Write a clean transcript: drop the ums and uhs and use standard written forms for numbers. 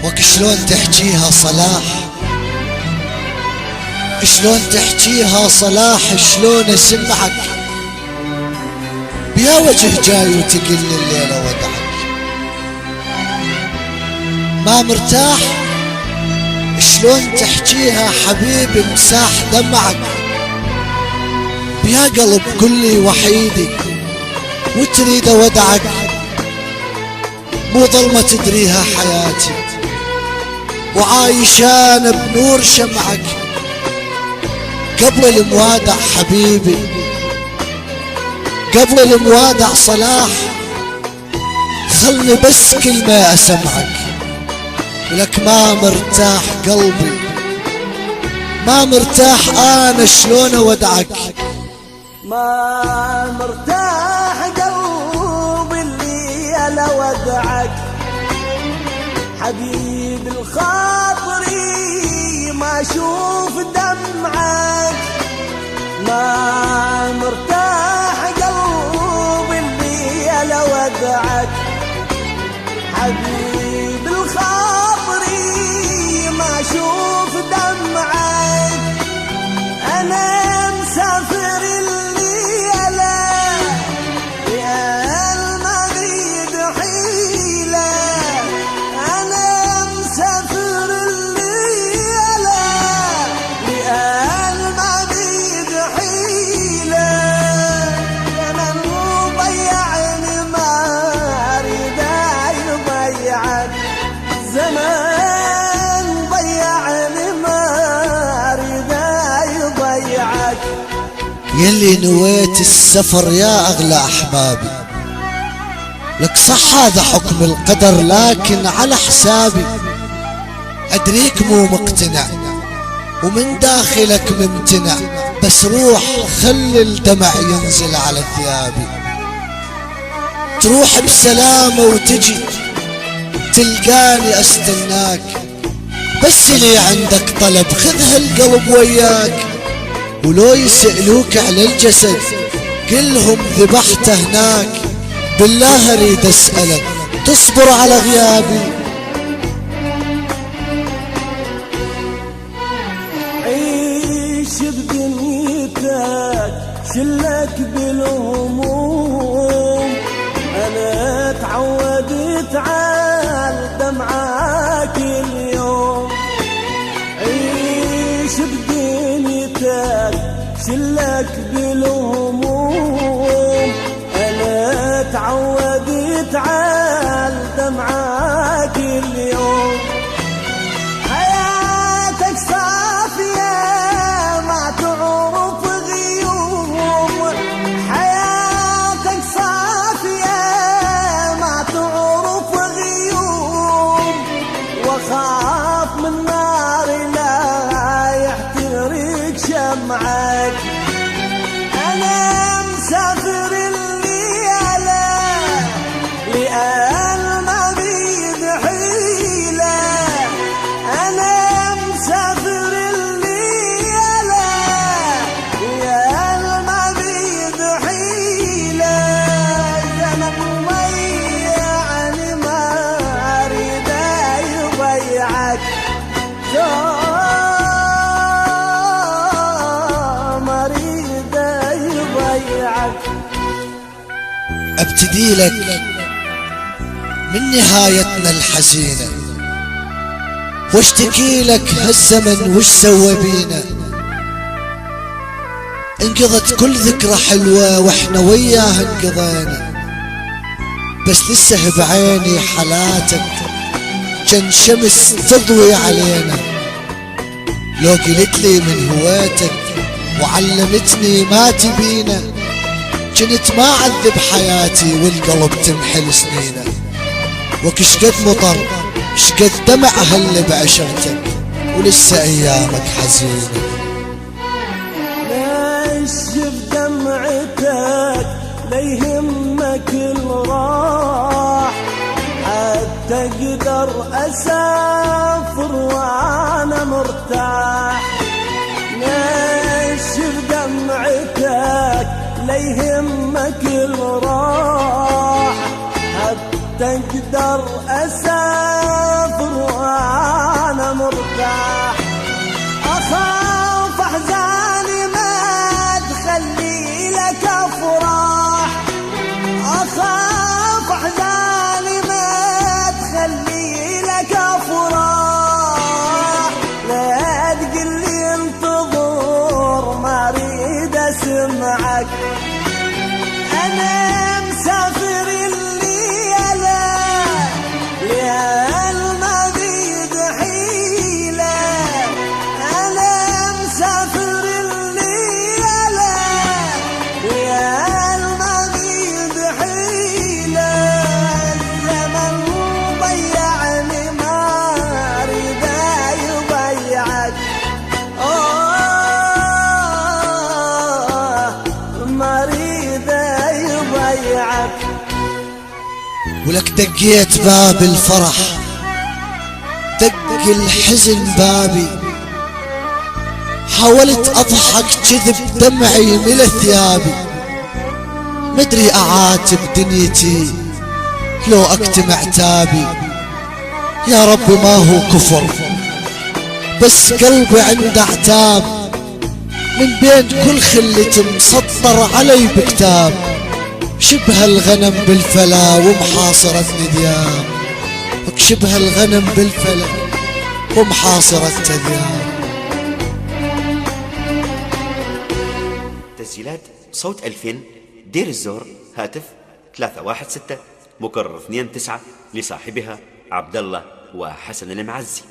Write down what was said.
وك شلون تحجيها صلاح، شلون تحجيها صلاح، شلون اسمعك بيا وجه جاي وتقل الليلة ودعك. ما مرتاح شلون تحجيها حبيبي مساح دمعك، بيا قلب كلي وحيدي وتريد ودعك. مو ظلمة تدريها حياتي وعايشان بنور شمعك. قبل الموادع حبيبي، قبل الموادع صلاح، خلني بس كلمة اسمعك. ولك ما مرتاح قلبي، ما مرتاح انا شلون اودعك. ما مرتاح قلبي اللي انا ودعك حبيب الخاطري ما اشوف دمعك. ما مرتاح قلبي اللي انا ودعك حبيب الخاطري ما اشوف دمعك. انا مسافر الليلة يا المغيب حيلة. انا مسافر الليلة يا المغيب حيلة. انا مضيعني ما اريد يضيعك، زمان ضيعني ما اريد يضيعك. يلي نويت السفر يا اغلى احبابي، لك صح هذا حكم القدر لكن على حسابي. ادريك مو مقتنع ومن داخلك ممتنع، بس روح خلي الدمع ينزل على ثيابي. تروح بسلامة وتجي تلقاني استناك، بس لي عندك طلب خذ هالقلب وياك. ولو يسألوك على الجسد قلهم ذبحته هناك. بالله اريد اسألك تصبر على غيابي. عيش بدنيتك شلك بالهموم. انا تعودت على دمعك اليوم. عيش بدنيتك شلك بالهموم. انا تعودت على دمعك اليوم. حياتك صافية ما تعرف غيوم. حياتك صافية ما تعرف غيوم. واخاف من نار لا يحترق شمعك. انا مسافر الليلة لأن ما بيد حيلة. انا مسافر الليلة لأن ما بيد حيلة. زمن ضيعني ما اريد يضيعك. ما اريد يضيعك. ابتدي لك من نهايتنا الحزينة واشتكي لك هالزمن وش سوى بينا. انقضت كل ذكرى حلوة واحنا وياها انقضينا، بس لسه بعيني حالاتك جن شمس تضوي علينا. لو قلت لي من هوايتك وعلمتني ما تبينا، كنت ما اعذب حياتي والقلب تمحل سنينه. وكشقد مطر شقد دمع هل بعشرتك ولسه ايامك حزينه. ليش بدمعتك لا يهمك الراح، حتى تقدر أسافر وأنا مرتاح، نشف دمعتك لا يهمك الراح، تقدر أسافر وأنا مرتاح، أخاف أحزاني ما تخلي لك أفراح، أخاف أحزاني ما تخلي لك أفراح، لا تقلي انتظر ما أريد أسمعك، أنا مسافر الليلة ليال ما بيد حيلة، أنا مسافر الليلة ليال ما بيد حيلة، الزمن ضيعني ما أريد يضيعك، ما أريد يضيعك. ولك دقيت باب الفرح، دق الحزن بابي، حاولت أضحك جذب دمعي ملى ثيابي، مدري أعاتب دنيتي لو أكتم عتابي، يا رب ما هو كفر بس قلبي عنده عتاب، من بين كل خلة مسطر علي بكتاب، شبه الغنم بالفلا ومحاصرتني ذياب، شبه الغنم بالفلا ومحاصرتني ذياب. تسجيلات صوت 2000 دير الزور، هاتف 316 مكرر 29 لصاحبها عبد الله وحسن المعزي.